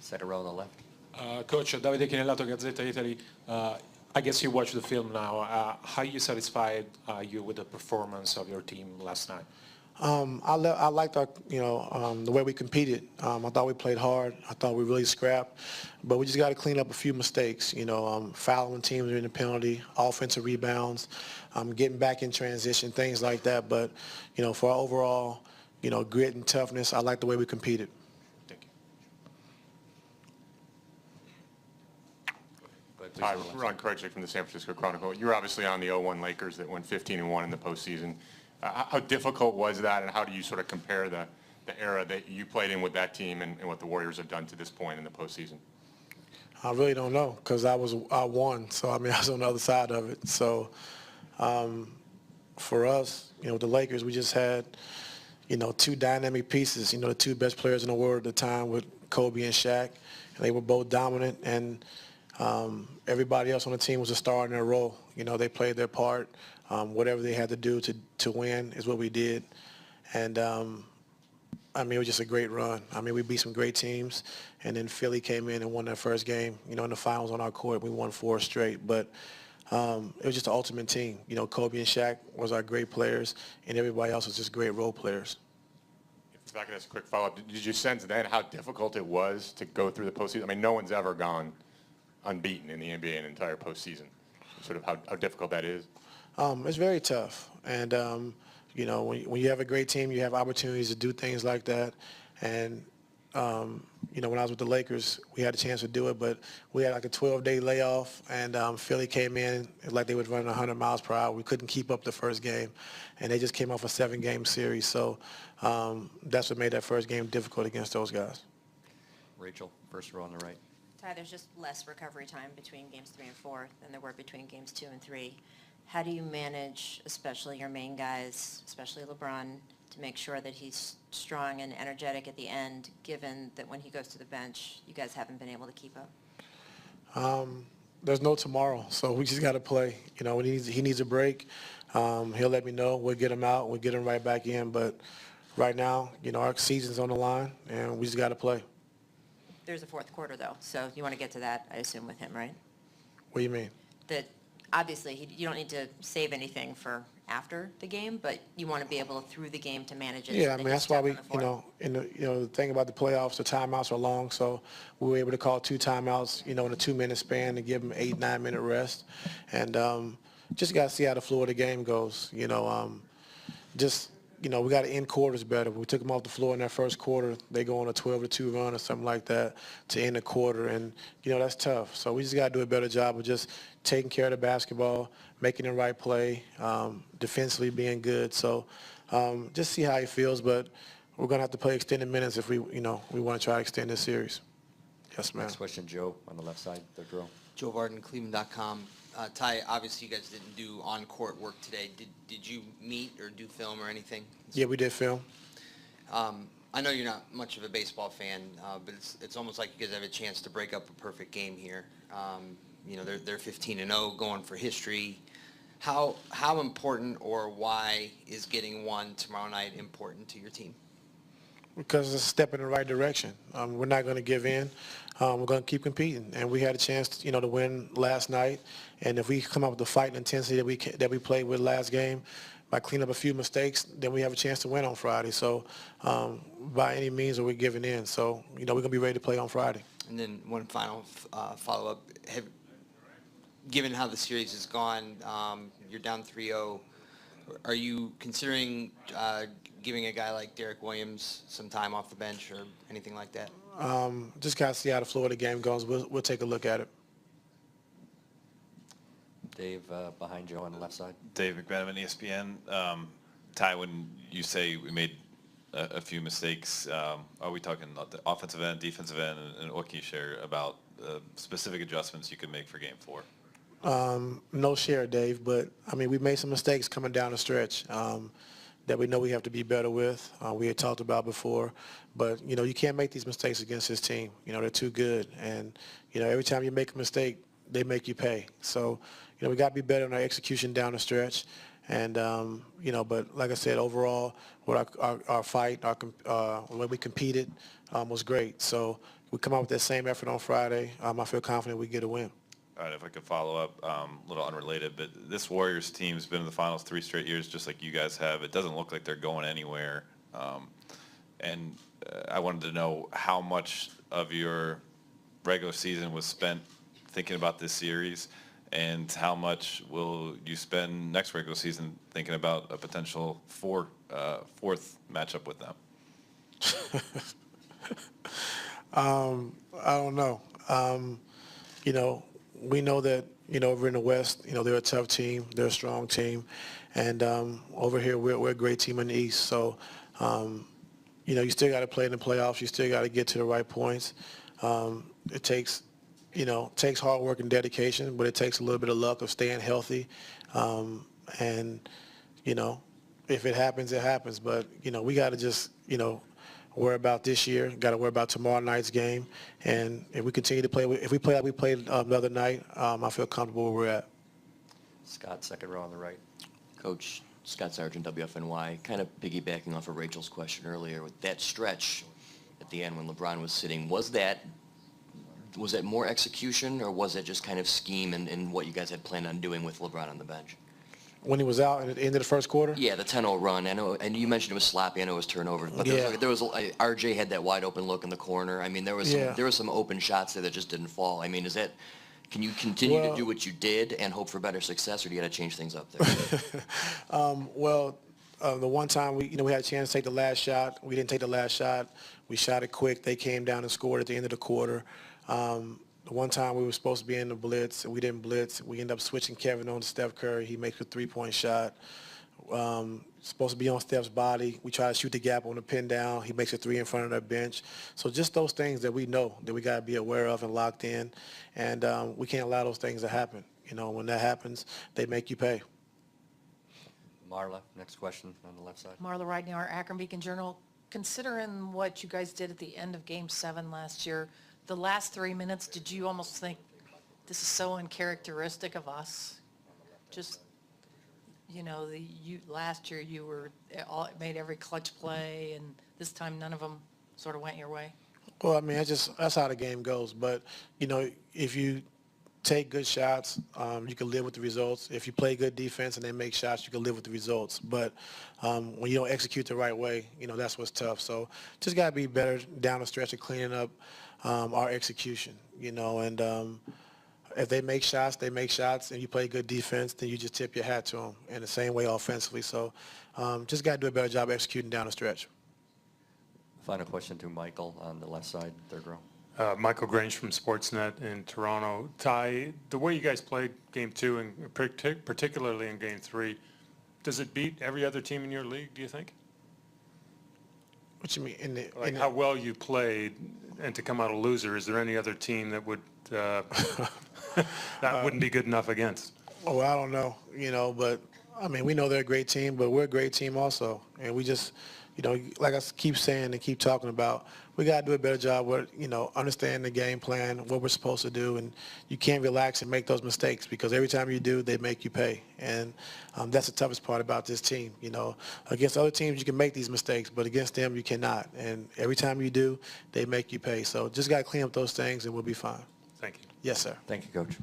Second row on the left. Coach, Davide Chinellato, Gazzetta Italy. I guess you watched the film now. How you satisfied you with the performance of your team last night? I liked our, the way we competed. I thought we played hard. I thought we really scrapped, but we just got to clean up a few mistakes. Fouling teams during the penalty, offensive rebounds, getting back in transition, things like that. But for our overall, grit and toughness, I like the way we competed. Thank you. Hi, Ron Krejcik from the San Francisco Chronicle. You're obviously on the 0-1 Lakers that went 15-1 in the postseason. How difficult was that, and how do you sort of compare the era that you played in with that team and what the Warriors have done to this point in the postseason? I really don't know, because I won, so I was on the other side of it. So for us, with the Lakers, we just had, two dynamic pieces. The two best players in the world at the time with Kobe and Shaq, and they were both dominant, and everybody else on the team was a star in their role. They played their part. Whatever they had to do to win is what we did. And, it was just a great run. We beat some great teams, and then Philly came in and won their first game. In the finals on our court, we won 4 straight. But it was just the ultimate team. Kobe and Shaq was our great players, and everybody else was just great role players. If I could ask a quick follow-up, did you sense then how difficult it was to go through the postseason? No one's ever gone unbeaten in the NBA in an entire postseason. Sort of how difficult that is? It's very tough, and when you have a great team, you have opportunities to do things like that. And when I was with the Lakers, we had a chance to do it, but we had like a 12-day layoff, and Philly came in like they was running 100 miles per hour. We couldn't keep up the first game, and they just came off a 7-game series. So that's what made that first game difficult against those guys. Rachel, first row on the right. Ty, there's just less recovery time between games 3 and 4 than there were between games 2 and 3. How do you manage, especially your main guys, especially LeBron, to make sure that he's strong and energetic at the end, given that when he goes to the bench, you guys haven't been able to keep up? There's no tomorrow, so we just got to play. When he needs a break, he'll let me know. We'll get him out. We'll get him right back in. But right now, our season's on the line, and we just got to play. There's a fourth quarter, though, so you want to get to that, I assume, with him, right? What do you mean? That obviously you don't need to save anything for after the game, but you want to be able through the game to manage it. Yeah, so that's why we, the thing about the playoffs, the timeouts are long, so we were able to call 2 timeouts, in a 2-minute span to give them 8-9-minute rest, and just got to see how the flow of the game goes. We got to end quarters better. We took them off the floor in that first quarter. They go on a 12-2 run or something like that to end the quarter, and that's tough. So we just got to do a better job of just taking care of the basketball, making the right play, defensively being good. So just see how he feels, but we're going to have to play extended minutes if we want to try to extend this series. Yes, ma'am. Next question, Joe, on the left side, third row. Joe Varden, Cleveland.com. Ty, obviously you guys didn't do on-court work today. Did you meet or do film or anything? Yeah, we did film. I know you're not much of a baseball fan, but it's almost like you guys have a chance to break up a perfect game here. They're 15-0, going for history. How important or why is getting one tomorrow night important to your team? Because it's a step in the right direction. We're not going to give in. We're going to keep competing, and we had a chance, to win last night. And if we come up with the fight and intensity that we played with last game, by cleaning up a few mistakes, then we have a chance to win on Friday. So, by any means, are we giving in? So, we're going to be ready to play on Friday. And then one final follow-up: given how the series has gone, you're down 3-0. Are you considering giving a guy like Derek Williams some time off the bench or anything like that? Just got to see how the flow of the game goes. We'll take a look at it. Dave, behind Joe on the left side. Dave McMenamin, ESPN. Ty, when you say we made a few mistakes, are we talking about the offensive end, defensive end, and what can you share about specific adjustments you could make for Game 4? No share, Dave, but we made some mistakes coming down the stretch that we know we have to be better with. We had talked about before, but you can't make these mistakes against this team. They're too good, and every time you make a mistake, they make you pay. So we got to be better in our execution down the stretch, And, but like I said, overall, what our fight, the way we competed was great. So we come out with that same effort on Friday. I feel confident we get a win. All right, if I could follow up, a little unrelated, but this Warriors team has been in the finals 3 straight years, just like you guys have. It doesn't look like they're going anywhere. I wanted to know how much of your regular season was spent thinking about this series, and how much will you spend next regular season thinking about a potential fourth matchup with them? I don't know. We know that, over in the West, they're a tough team. They're a strong team. And over here, we're a great team in the East. So, you still got to play in the playoffs. You still got to get to the right points. It takes hard work and dedication, but it takes a little bit of luck of staying healthy. If it happens, it happens. But, we got to just, worry about this year. Got to worry about tomorrow night's game. And if we continue to play, if we play like we played the other night, I feel comfortable where we're at. Scott, second row on the right. Coach Scott Sargent, WFNY, kind of piggybacking off of Rachel's question earlier, with that stretch at the end when LeBron was sitting, was that more execution, or was it just kind of scheme and what you guys had planned on doing with LeBron on the bench? When he was out at the end of the first quarter? Yeah, the 10-0 run. I know, and you mentioned it was sloppy. I know it was turnover, but there was RJ had that wide open look in the corner. I mean, there was some open shots there that just didn't fall. I mean, can you continue to do what you did and hope for better success, or do you got to change things up there? The one time we had a chance to take the last shot, we didn't take the last shot. We shot it quick. They came down and scored at the end of the quarter. The one time we were supposed to be in the blitz, and we didn't blitz. We ended up switching Kevin on to Steph Curry. He makes a 3-point shot. Supposed to be on Steph's body. We try to shoot the gap on the pin down. He makes a 3 in front of their bench. So just those things that we know that we got to be aware of and locked in. And we can't allow those things to happen. When that happens, they make you pay. Marla, next question on the left side. Marla Ridenour, Akron Beacon Journal. Considering what you guys did at the end of Game 7 last year, the last 3 minutes, did you almost think this is so uncharacteristic of us? Just, last year you made every clutch play, and this time none of them sort of went your way. Well, I mean, that's how the game goes. But, if you take good shots, you can live with the results. If you play good defense and they make shots, you can live with the results. But when you don't execute the right way, that's what's tough. So just got to be better down the stretch of cleaning up our execution, and if they make shots, and you play good defense, then you just tip your hat to them. And the same way offensively. So just got to do a better job executing down the stretch. Final question to Michael on the left side, third row. Michael Grange from Sportsnet in Toronto. Ty, the way you guys played Game 2 and particularly in Game 3, does it beat every other team in your league, do you think? What you mean? How well you played and to come out a loser, is there any other team that would that wouldn't be good enough against? Oh, I don't know, but I mean, we know they're a great team, but we're a great team also. And we just, like I keep saying and keep talking about, we got to do a better job with, understanding the game plan, what we're supposed to do. And you can't relax and make those mistakes, because every time you do, they make you pay. And that's the toughest part about this team. Against other teams, you can make these mistakes, but against them, you cannot. And every time you do, they make you pay. So just got to clean up those things and we'll be fine. Thank you. Yes, sir. Thank you, Coach.